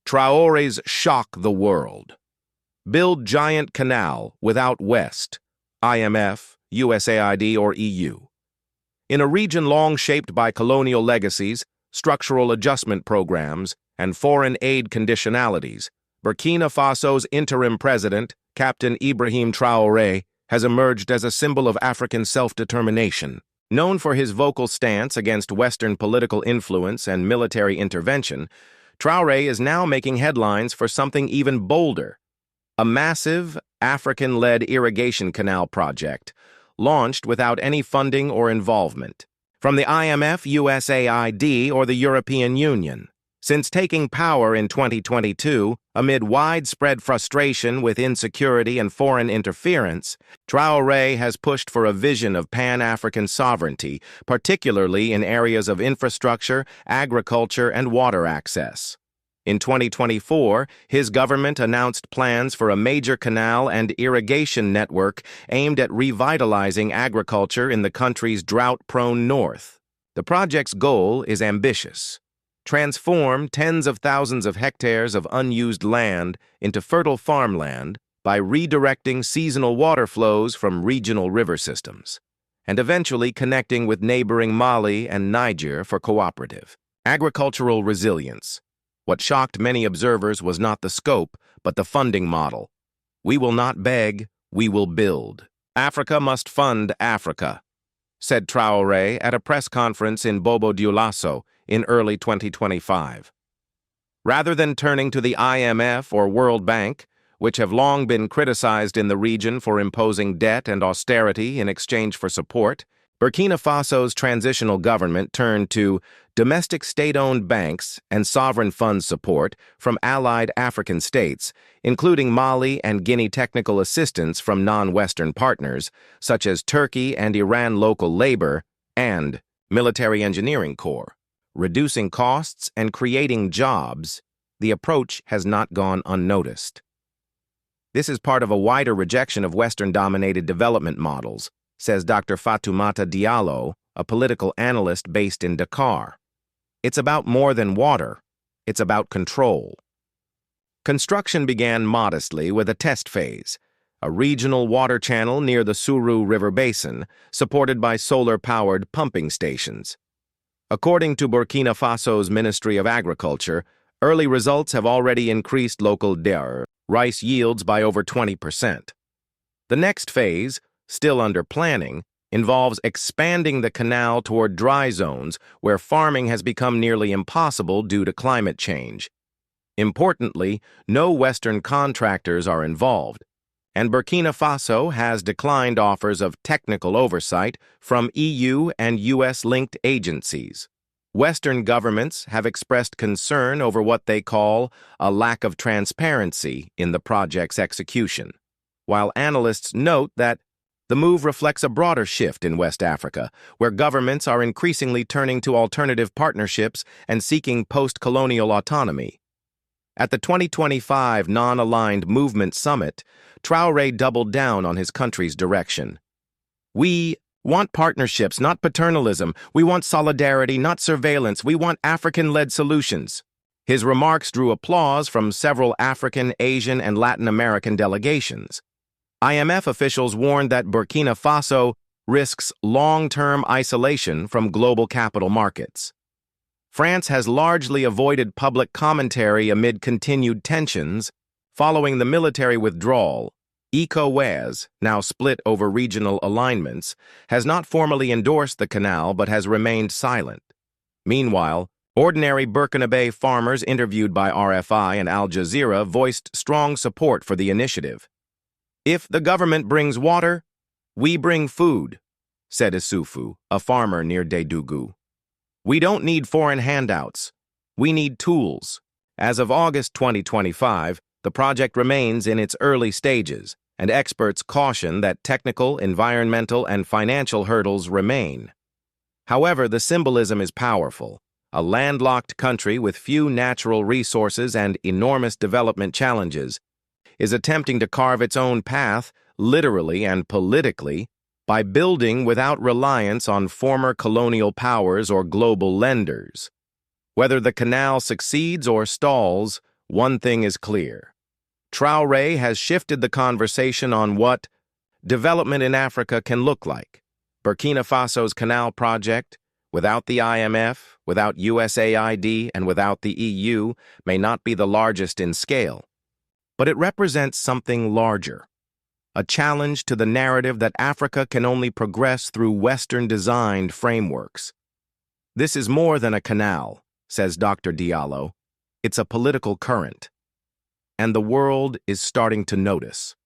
Traore's shock the world. Build giant canal without West, IMF, USAID, or EU. In a region long shaped by colonial legacies, structural adjustment programs, and foreign aid conditionalities, Burkina Faso's interim president, Captain Ibrahim Traoré, has emerged as a symbol of African self-determination. Known for his vocal stance against Western political influence and military intervention, Traoré is now making headlines for something even bolder: a massive, African-led irrigation canal project, launched without any funding or involvement from the IMF, USAID, or the European Union. Since taking power in 2022, amid widespread frustration with insecurity and foreign interference, Traoré has pushed for a vision of Pan-African sovereignty, particularly in areas of infrastructure, agriculture, and water access. In 2024, his government announced plans for a major canal and irrigation network aimed at revitalizing agriculture in the country's drought-prone north. The project's goal is ambitious: transform tens of thousands of hectares of unused land into fertile farmland by redirecting seasonal water flows from regional river systems, and eventually connecting with neighboring Mali and Niger for cooperative agricultural resilience. What shocked many observers was not the scope, but the funding model. "We will not beg, we will build. Africa must fund Africa," said Traoré at a press conference in Bobo-Dioulasso in early 2025. Rather than turning to the IMF or World Bank, which have long been criticized in the region for imposing debt and austerity in exchange for support, Burkina Faso's transitional government turned to domestic state-owned banks and sovereign fund support from allied African states, including Mali and Guinea, technical assistance from non-Western partners, such as Turkey and Iran, local labor, and military engineering corps. Reducing costs and creating jobs, the approach has not gone unnoticed. This is part of a wider rejection of Western-dominated development models, says Dr. Fatoumata Diallo, a political analyst based in Dakar. It's about more than water. It's about control. Construction began modestly with a test phase, a regional water channel near the Suru River Basin, supported by solar-powered pumping stations. According to Burkina Faso's Ministry of Agriculture, early results have already increased local rice yields by over 20%. The next phase, still under planning, involves expanding the canal toward dry zones where farming has become nearly impossible due to climate change. Importantly, no Western contractors are involved, and Burkina Faso has declined offers of technical oversight from EU and US-linked agencies. Western governments have expressed concern over what they call a lack of transparency in the project's execution, while analysts note that the move reflects a broader shift in West Africa, where governments are increasingly turning to alternative partnerships and seeking post-colonial autonomy. At the 2025 Non-Aligned Movement Summit, Traoré doubled down on his country's direction. "We want partnerships, not paternalism. We want solidarity, not surveillance. We want African-led solutions." His remarks drew applause from several African, Asian, and Latin American delegations. IMF officials warned that Burkina Faso risks long-term isolation from global capital markets. France has largely avoided public commentary amid continued tensions following the military withdrawal. ECOWAS, now split over regional alignments, has not formally endorsed the canal but has remained silent. Meanwhile, ordinary Burkinabe farmers interviewed by RFI and Al Jazeera voiced strong support for the initiative. "If the government brings water, we bring food," said Issoufou, a farmer near Dédougou. "We don't need foreign handouts. We need tools." As of August 2025, the project remains in its early stages, and experts caution that technical, environmental, and financial hurdles remain. However, the symbolism is powerful. A landlocked country with few natural resources and enormous development challenges is attempting to carve its own path, literally and politically, by building without reliance on former colonial powers or global lenders. Whether the canal succeeds or stalls, One thing is clear. Traoré has shifted the conversation on what development in Africa can look like. Burkina Faso's canal project, without the IMF, without USAID, and without the EU, may not be the largest in scale, but it represents something larger. A challenge to the narrative that Africa can only progress through Western-designed frameworks. This is more than a canal, says Dr. Diallo. It's a political current. And the world is starting to notice.